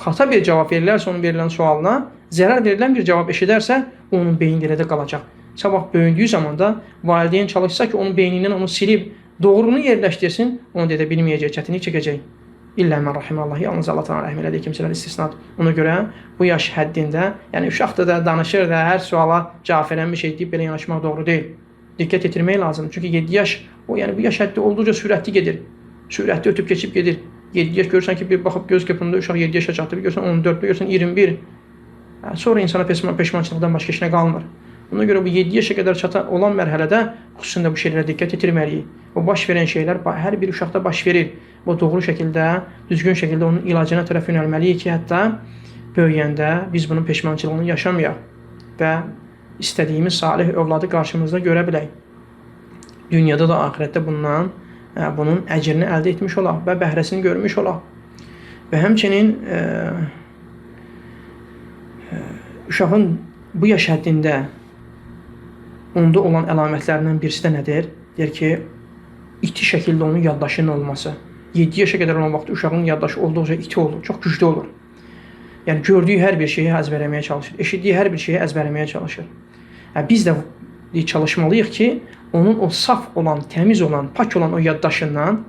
Speaker 1: xata bir cavab verilərsə onun verilən sualına, zərər verilən bir cavab eşidərsə, onun beyni elədə qalacaq. Sabah böyündüyü zaman da valideyn çalışsa ki, onun beynindən onu silib, doğrunu yerləşdirsin, onu dedə bilməyəcək, çətinlik çəkəcək. İllə mən rahimallah, yalnız Allah təala rəhm elədiyi kimsələr istisnadır. Ona görə bu yaş həddində, yəni uşaq da danışır da, hər suala cavab verən bir şey deyib belə yanaşmaq doğru deyil. Diqqət yetirmək lazımdır. Çünki 7 yaş, o yəni bu yaş həddi olduqca sürətli gedir. Sürətli ötüb keçib gedir. 7 yaş görürsən ki, bir baxıb göz qırpımında uşaq 7 yaşa çatdı, bir görürsən 14, bir görürsən 21. Sonra insana peşmançılıqdan başqa işinə qalmır. Ona görə bu 7 yaşa qədər çatan olan mərhələdə xüsusən də bu şeylərə diqqət yetirməliyik. O baş verən şeylər hər bir uşaqda baş verir. Bu doğru şəkildə, düzgün şəkildə onun ilacına tərəf yönəlməliyik ki, hətta böyüyəndə biz bunun peşmançılığını yaşamayaq və istədiyimiz salih övladı qarşımızda görə bilək. Dünyada da, axirətdə bunun əcrini əldə etmiş olaq və bəhrəsini görmüş olaq. Və həmçinin uşağın bu yaş həddində onda olan əlamətlərindən birisi də nədir? Deyir ki, iti şəkildə onun yaddaşının olması. 7 yaşa qədər olan vaxtda uşağın yaddaşı olduqca iti olur, çox güclü olur. Yəni gördüyü hər bir şeyi əzbərləməyə çalışır, eşitdiyi hər bir şeyi əzbərləməyə çalışır. Biz də çalışmalıyıq ki, onun o saf olan, təmiz olan, pak olan o yaddaşından,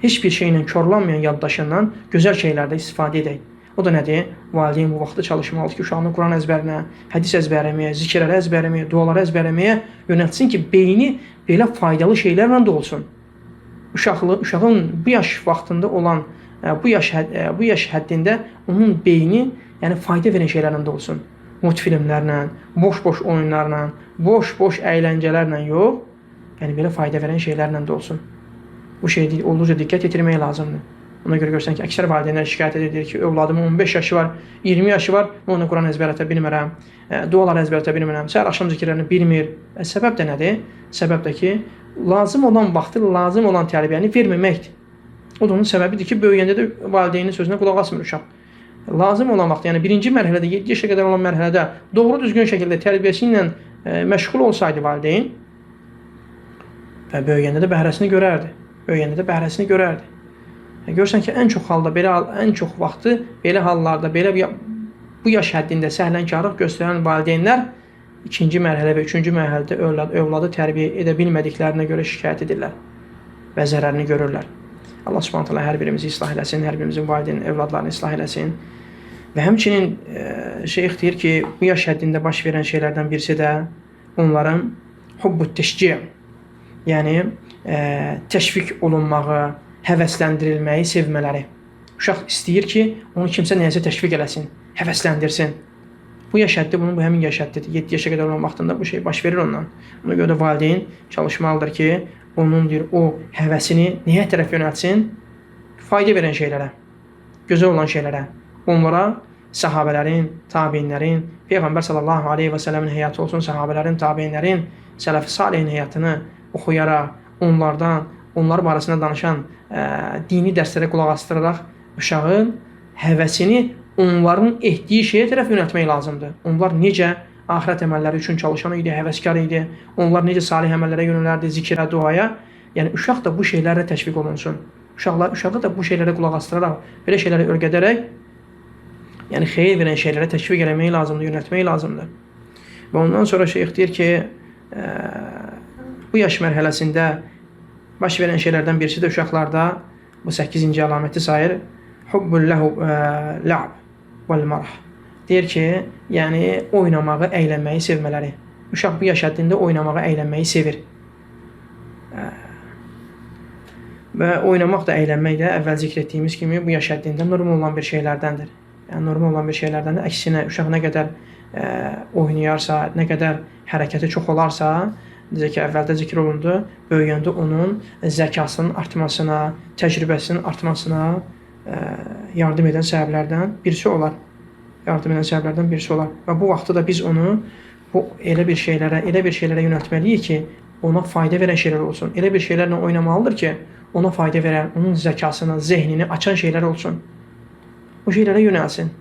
Speaker 1: heç bir şeylə korlanmayan yaddaşından gözəl şeylərdə istifadə edək. O da nədir? Valideyn bu vaxtda çalışmalıdır ki, uşağını Quran əzbərinə, hədis əzbərləməyə, zikirləri əzbərləməyə, duaları əzbərləməyə yönəltsin ki, beyni belə faydalı şeylərlə də olsun. Uşağın bu yaş vaxtında olan, bu yaş həddində onun beyni yəni fayda verən şeylərlə də olsun. Multfilmlərlə, boş-boş oyunlarla, boş-boş əyləncələrlə yox, yəni belə fayda verən şeylərlə də olsun. Bu şeyə olduqca diqqət yetirmək lazımdır. Ona görə görsən ki, əksər valideynlər şikayət edir ki, övladımın 15 yaşı var, 20 yaşı var, onu Quran əzbərlətə bilmirəm, dualar əzbərlətə bilmirəm, səhər axşam zikirlərini bilmir. Səbəb də nədir? Səbəb də ki, lazım olan vaxtı, lazım olan tərbiyəni verməməkdir. O da onun səbəbidir ki, böyüyəndə də valideynin sözünə qulaq asmır uşaq. Lazım olan vaxt, yəni birinci mərhələdə, 7 yaşa qədər olan mərhələdə doğru düzgün şəkildə tərbiyəsi ilə məşğul olsaydı valideyn və böyüyəndə də bəhrəsini görərdi. Görürsən ki, ən çox vaxtı belə hallarda, bu yaş həddində səhlənkarlıq göstərən valideynlər 2-ci mərhələ və 3-cü mərhələdə övladı tərbiyə edə bilmədiklərinə görə şikayət edirlər və zərərini görürlər. Allah Subhanahu taala hər birimizi islah eləsin, hər birimizin valideyn övladlarını islah eləsin. Və həmçinin şeyx deyir ki, bu yaş həddində baş verən şeylərdən birisi də onların hubbut təşci', yəni təşviq olunmağı, həvəsləndirilməyi sevmələri. Uşaq istəyir ki, onu kimsə nəyəsə təşviq eləsin, həvəsləndirsin. Bu yaş həddi bu həmin yaş həddidir. 7 yaşa qədər olan vaxtında bu şey baş verir ondan. Ona görə də valideyn çalışmalıdır ki, onun o həvəsini nəyə tərəf yönəltsin? Fayda verən şeylərə, gözəl olan şeylərə. Onlara sahabələrin, tabeinlərin, Peyğəmbər sallallahu aleyhi və sələmin həyatı olsun, sahabələrin, tabeinlərin, sələf-i salihin həyatını oxuyaraq, onlar barəsində danışan dini dərslərə qulaq asdıraraq uşağın həvəsini onların etdiyi şeyə tərəf yönəltmək lazımdır. Onlar necə axirət əməlləri üçün çalışan idi, həvəskar idi, onlar necə salih əməllərə yönələrdi, zikirə, duaya. Yəni uşaq da bu şeylərlə təşviq olunsun. Uşağı da bu şeylərə qulaq asdıraraq, belə şeyləri öyrədərək, yəni xeyir verən şeylərə təşviq eləmək lazımdır, yönəltmək lazımdır. Və ondan sonra şeyx deyir ki, bu yaş mərhələsində baş verən şeylərdən birisi də uşaqlarda bu 8-ci əlaməti sayır. Hubbul la'b vəl marah. Deyir ki, yəni oynamağı, əylənməyi sevmələri. Uşaq bu yaş həddində oynamağı, əylənməyi sevir. Və oynamaq da, əylənmək də əvvəl zikr etdiyimiz kimi bu yaş həddində normal olan bir şeylərdəndir. Yəni normal olan bir şeylərdəndir. Əksinə uşaq nə qədər oynayarsa, nə qədər hərəkəti çox olarsa, necə ki əvvəldə zikr olundu, böyüyəndə onun zəkasının artmasına, təcrübəsinin artmasına yardım edən səbəblərdən birisi olar. Və bu vaxtda da biz onu elə bir şeylərə yönəltməliyik ki, ona fayda verən şeylər olsun. Elə bir şeylərlə oynamalıdır ki, ona fayda verən, onun zəkasını, zehnini açan şeylər olsun. O şeylərə yönəlsin.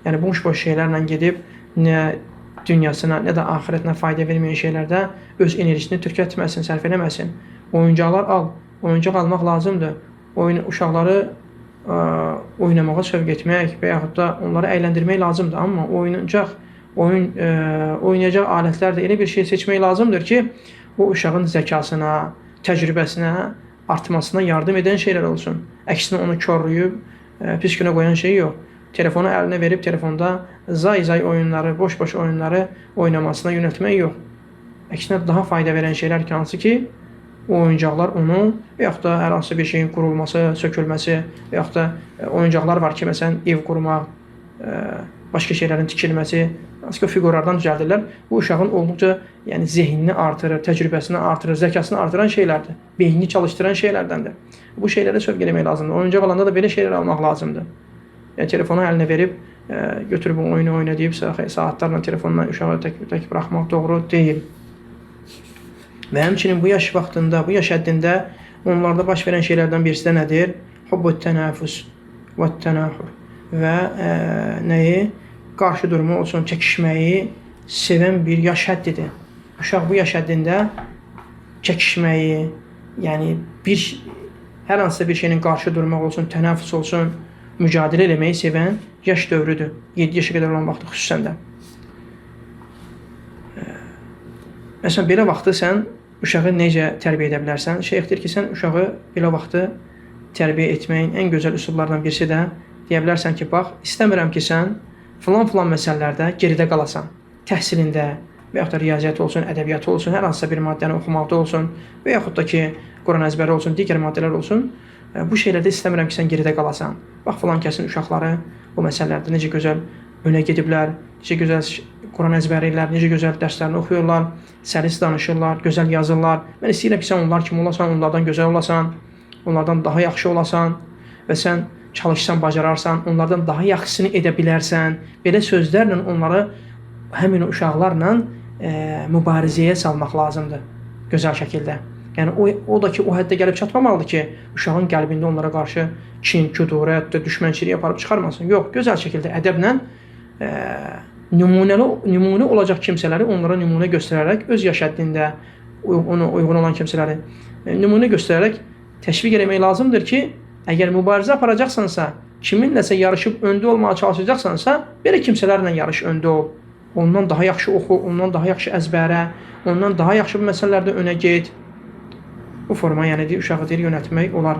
Speaker 1: Yəni boş şeylərlə gedib nə dünyasına, nə də axirətinə fayda verməyən şeylərdə öz enerjisini tükətməsin, sərf eləməsin. Oyuncaqlar al. Oyuncaq almaq lazımdır. Uşaqları oynamağa sövq etmək və yaxud da onları əyləndirmək lazımdır. Amma oynayacaq alətlər də elə bir şey seçmək lazımdır ki, o uşağın zəkasına, təcrübəsinə artmasına yardım edən şeylər olsun. Əksinə onu korlayıb, pis günə qoyan şey yox. Telefonu əlinə verib, telefonda zay oyunları, boş oyunları oynamasına yönəltmək yox. Əksinə daha fayda verən şeylər hansı ki, o oyuncaqlar onu və yaxud da hər hansı bir şeyin qurulması, sökülməsi və yaxud da oyuncaqlar var ki, məsələn, ev qurmaq, başqa şeylərin tikilməsi, hansı ki, fiqurlardan düzəldirlər. Bu uşağın olduqca zehnini artırır, təcrübəsini artırır, zəkasını artıran şeylərdir. Beynini çalışdıran şeylərdəndir. Bu şeylərə sövq eləmək lazımdır. Oyuncaq alanda da belə şeylər almaq lazımdır. Yəni telefonu əlinə verib, götürüb oyunu oyna deyib, saatlarla telefonla uşağı tək buraxmaq doğru deyil. Və həmçinin bu yaş vaxtında, bu yaş həddində onlarda baş verən şeylərdən birisi də nədir? Hubbut tənəffüs və tənahur. Və nəyi? Qarşı durumu olsun, çəkişməyi sevən bir yaş həddidir. Uşaq bu yaş həddində çəkişməyi, yəni hər hansısa bir şeyin qarşı durmaq olsun, tənəffüs olsun, mücadilə eləməyi sevən yaş dövrüdür. 7 yaşa qədər olan vaxtı xüsusən də. Məsələn, belə vaxtı sən uşağı necə tərbiyə edə bilərsən? Şeyx deyir ki, sən uşağı belə vaxtı tərbiyə etməyin ən gözəl üsullardan birisi də deyə bilərsən ki, bax, istəmirəm ki, sən filan məsələlərdə geridə qalasan. Təhsilində və yaxud da riyaziyyat olsun, ədəbiyyatı olsun, hər hansısa bir maddəni oxumaqda olsun və yaxud da ki, Quran əzbəri olsun, digər maddələr olsun. Bu şeylərdə istəmirəm ki, sən geridə qalasan. Bax, filan kəsin uşaqları bu məsələlərdə necə gözəl önə gediblər, necə gözəl Quran əzbərirlər, necə gözəl dərslərini oxuyurlar, səlis danışırlar, gözəl yazırlar. Mən istəyirəm ki, sən onlar kimi olasan, onlardan gözəl olasan, onlardan daha yaxşı olasan və sən çalışsan, bacararsan, onlardan daha yaxşısını edə bilərsən. Belə sözlərlə onları həmin uşaqlarla mübarizəyə salmaq lazımdır, gözəl şəkildə. Yəni o da ki, o həddə gəlib çatmamalıdır ki, uşağın qəlbində onlara qarşı kin, küdurət, düşmənçiliyi aparıb çıxarmasın. Yox, gözəl şəkildə ədəblə nümunə olacaq kimsələri onlara nümunə göstərərək, öz yaş həddində ona uyğun olan kimsələri nümunə göstərərək təşviq eləmək lazımdır ki, əgər mübarizə aparacaqsansa, kiminləsə yarışıb öndə olmağa çalışacaqsansa, belə kimsələrlə yarış, öndə ol. Ondan daha yaxşı oxu, ondan daha yaxşı əzbərə, ondan daha yaxşı bu məsələlərdə önə get. Bu forma, yəni uşağı deyir, yönətmək olar.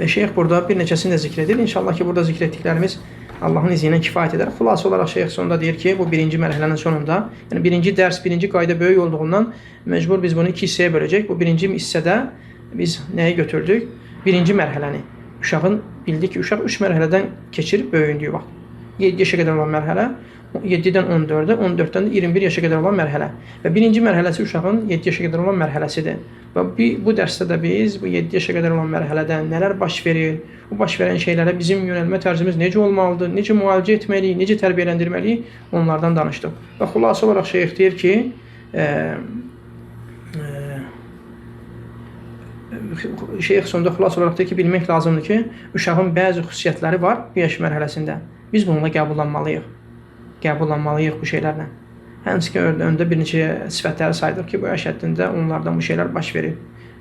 Speaker 1: Və şeyx burada bir neçəsini də zikr edir. İnşallah ki, burada zikr etdiklərimiz Allahın izi ilə kifayət edər. Xülasə olaraq şeyx sonunda deyir ki, bu birinci mərhələnin sonunda, yəni birinci dərs, birinci qayda böyük olduğundan məcbur biz bunu 2 hissəyə böləcək. Bu birinci hissədə biz nəyi götürdük? Birinci mərhələni. Uşağın bildik ki, uşaq 3 mərhələdən keçir böyüyündüyü vaxt. 7 yaşa qədər olan mərhələ, 7-dən 14-ə, 14-dən də 21 yaşa qədər olan mərhələ. Və birinci mərhələsi uşağın 7 yaşa qədər olan mərhələsidir. Və bu dərsdə də biz bu 7 yaşa qədər olan mərhələdən nələr baş verir, bu baş verən şeylərə bizim yönəlmə tərzimiz necə olmalıdır, necə müalicə etməliyik, necə tərbiyələndirməliyik, onlardan danışdıq. Və xülasə olaraq şeyx deyir ki, şeyx sonunda xülasə olaraq deyir ki, bilmək lazımdır ki, uşağın bəzi xüsusiyyətləri var bu yaş mərhələsində. Biz bununla qəbullanmalıyıq. Qəbullanmalıyıq bu şeylərlə. Həmçinin öndə bir neçə sifətləri saydıq ki, bu yaş həddində onlardan bu şeylər baş verir.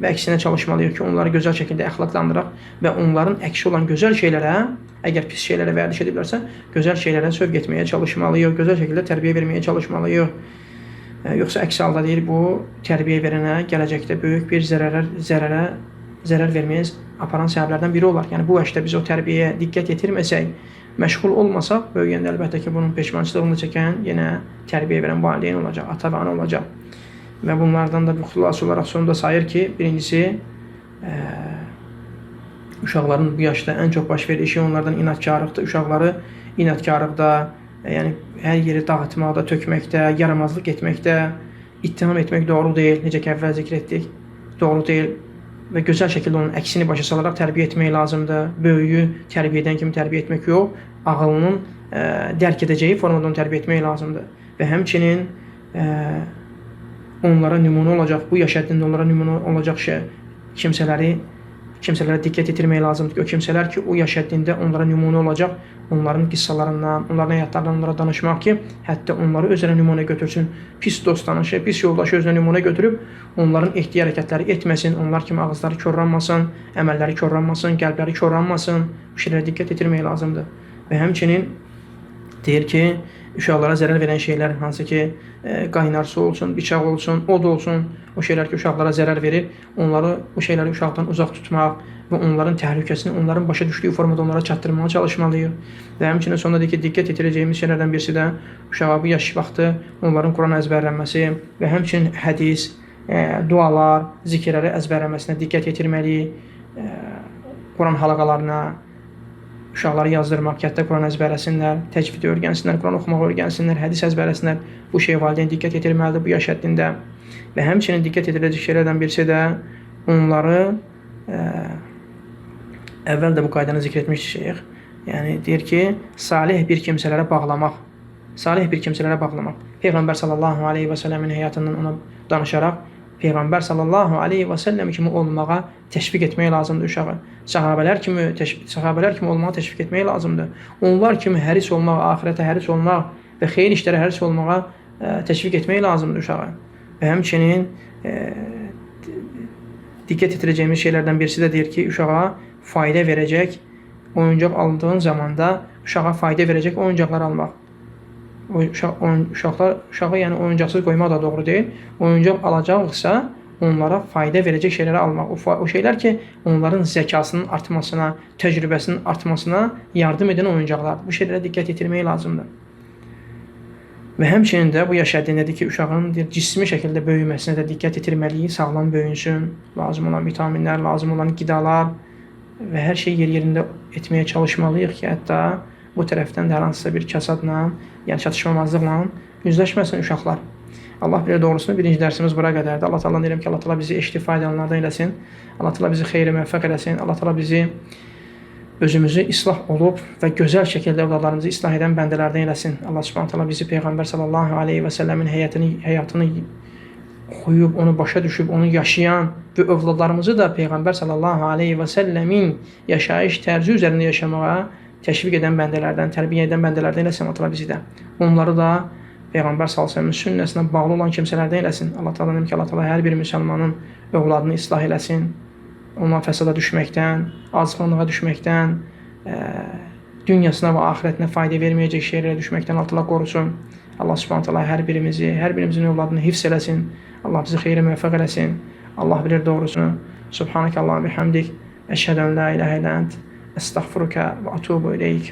Speaker 1: və əksinə çalışmalıyıq ki, onları gözəl şəkildə əxlaqlandıraq və onların əksi olan gözəl şeylərə, əgər pis şeylərə vərdiş ediblərsə, gözəl şeylərə sövq etməyə çalışmalıyıq, gözəl şəkildə tərbiyə verməyə çalışmalıyıq. Yoxsa əks halda deyir, bu tərbiyə verənə gələcəkdə böyük bir zərər verməyə aparan səbəblərdən biri olar. Yəni bu yaşda biz o tərbiyəyə diqqət yetirməsək, məşğul olmasaq, böyüyəndə əlbəttə ki, bunun peşmançılığını çəkən yenə tərbiyə verən valideyn olacaq, ata və ana olacaq. Və bunlardan da bir xülas olaraq sonunda sayır ki, birincisi, uşaqların bu yaşda ən çox baş verdiyi şey onlardan inadkarlıqdır. Uşaqları inadkarlıqda, yəni hər yeri dağıtmaqda, tökməkdə, yaramazlıq etməkdə, ittiham etmək doğru deyil. Necə ki, əvvəl zikr etdik, doğru deyil. Və gözəl şəkildə onun əksini başa salaraq tərbiyə etmək lazımdır. Böyüyü tərbiyə edən kimi tərbiyə etmək yox, ağılının dərk edəcəyi formada onu tərbiyə etmək lazımdır. Və həmçinin onlara nümunə olacaq, bu yaş həddində onlara nümunə olacaq kimsələrə diqqət yetirmək lazımdır. O kimsələr ki, o yaş həddində onlara nümunə olacaq, onların qıssalarından, onların həyatlarından onlara danışmaq ki, hətta onları özünə nümunə götürsün. Pis dost tanışı, pis yoldaşı özünə nümunə götürüb, onların etdiyi hərəkətləri etməsin, onlar kimi ağızları korlanmasın, əməlləri korlanmasın, qəlbləri korlanmasın. Bu şeylərə diqqət yetirmək lazımdır. Və həmçinin deyir ki, uşaqlara zərər verən şeylər, hansı ki, qaynar su olsun, bıçaq olsun, od olsun, o şeylər ki, uşaqlara zərər verir, o şeyləri uşaqdan uzaq tutmaq və onların təhlükəsini, onların başa düşdüyü formada onlara çatdırmağa çalışmalıyıq. Və həmçinin sonunda deyir ki, diqqət yetirəcəyimiz şeylərdən birisi də uşağa bu yaş vaxtı onların Quran əzbərlənməsi və həmçinin hədis, dualar, zikirləri əzbərlənməsinə diqqət yetirməliyik, Quran halaqalarına, uşaqları yazdırmaq, kənddə Quran əzbərləsinlər, təcvidi öyrənsinlər, Quran oxumağı öyrənsinlər, hədis əzbərləsinlər. Bu şeyə valideyn diqqət yetirməlidir bu yaş həddində. Və həmçinin diqqət ediləcək şeylərdən birisi də onları əvvəl də bu qaydanı zikr etmişdik. Yəni deyir ki, salih bir kimsələrə bağlamaq. Salih bir kimsələrə bağlamaq. Peyğəmbər sallallahu aleyhi və səlləmin həyatından ona danışaraq, Peyğəmbər sallallahu aleyhi və səlləm kimi olmağa təşviq etmək lazımdır uşağı. Sahabələr kimi olmağa təşviq etmək lazımdır. Onlar kimi həris olmaq, axirətə həris olmaq və xeyir işlərə həris olmağa təşviq etmək lazımdır uşağı. Və həmçinin diqqət yetirəcəyimiz şeylərdən birisi də deyir ki, uşağa fayda verəcək oyuncaq aldığın zamanda uşağa fayda verəcək oyuncaqlar almaq. Uşağı yəni oyuncaqsız qoymaq da doğru deyil. Oyuncaq alacaqsa onlara fayda verəcək şeyləri almaq. O şeylər ki, onların zəkasının artmasına, təcrübəsinin artmasına yardım edən oyuncaqlardır. Bu şeylərə diqqət yetirmək lazımdır. Və həmçinin də bu yaş həddindədir ki, uşağın cismi şəkildə böyüməsinə də diqqət yetirməliyik. Sağlam böyünsün, lazım olan vitaminlər, lazım olan qidalar və hər şey yerində etməyə çalışmalıyıq ki, hətta bu tərəfdən də hər hansısa bir kasadla, yəni çatışmamazlıqla yüzləşməsin uşaqlar. Allah bilir doğrusunu, birinci dərsimiz bura qədərdir. Allah Teala deyirəm ki, Allah Teala bizi eşitib faydalananlardan eləsin. Allah Teala bizi xeyri müvəffəq eləsin. Allah Teala bizi özümüzü islah olub və gözəl şəkildə övladlarımızı islah edən bəndələrdən eləsin. Allah Subhanahu Teala bizi Peyğəmbər sallallahu aleyhi və səlləmin həyatını qoyub, onu başa düşüb, onu yaşayan və övladlarımızı da Peyğəmbər sallallahu aleyhi və səlləmin yaşayış tərzi üzərində yaşamağa təşviq edən bəndələrdən, tərbiyə edən bəndələrdən eləsin Allah Teala bizi də. Onları da Peyğəmbər sallallahu əleyhi və səlləm sünnəsinə bağlı olan kimsələrdən eləsin. Allah Teala deyir ki, Allah Teala hər bir müsəlmanın övladını islah eləsin. Onlar fəsada düşməkdən, azğınlığa düşməkdən, dünyasına və axirətinə fayda verməyəcək şeylərə düşməkdən Allah Teala qorusun. Allah Subhanahu taala hər birimizin övladını hifz eləsin. Allah bizi xeyirə müvəffəq eləsin. Allah bilir doğrusunu. Subhanakallahumma bihamdik, əşhədu en la ilahe illə ent, estağfiruka və atubu ileyk.